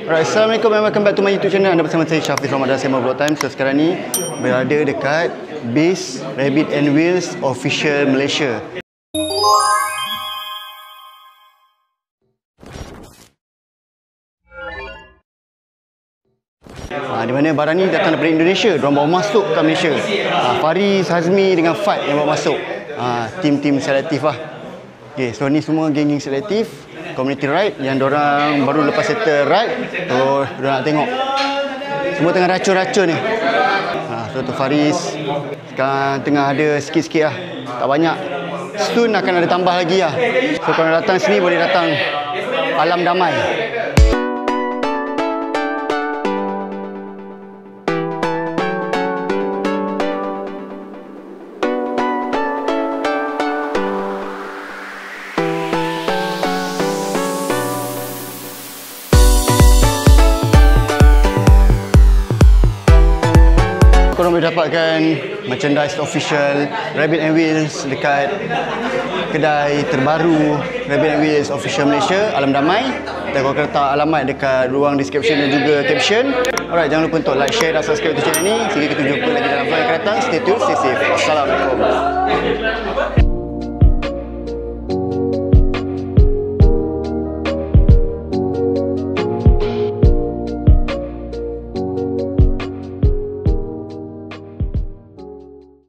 Alright, Assalamualaikum and welcome back to my YouTube channel. Anda bersama saya Syafiq Ramadan Sema Vlog Time. So sekarang ni berada dekat base Rabbit and Wheels Official Malaysia. Di mana barang ni datang daripada Indonesia. Diorang bawa masuk ke Malaysia. Faris, Hazmi dengan Fad yang bawa masuk. Tim-tim selektif lah. Okay, so ni semua geng-geng selektif community ride yang diorang baru lepas settle ride. So diorang nak tengok. Semua tengah racun-racun ni. So tu Faris. Sekarang tengah ada sikit-sikit lah. Tak banyak. Soon akan ada tambah lagi lah. So kalau datang sini boleh datang Alam Damai. Korang boleh dapatkan merchandise official Rabbit and Wheels dekat kedai terbaru Rabbit and Wheels Official Malaysia, Alam Damai. Dan korang letak alamat dekat ruang description dan juga caption. Alright, jangan lupa untuk like, share dan subscribe to channel ni. Sehingga kita jumpa lagi dalam vlog yang akan datang. Stay tuned, stay safe. Assalamualaikum.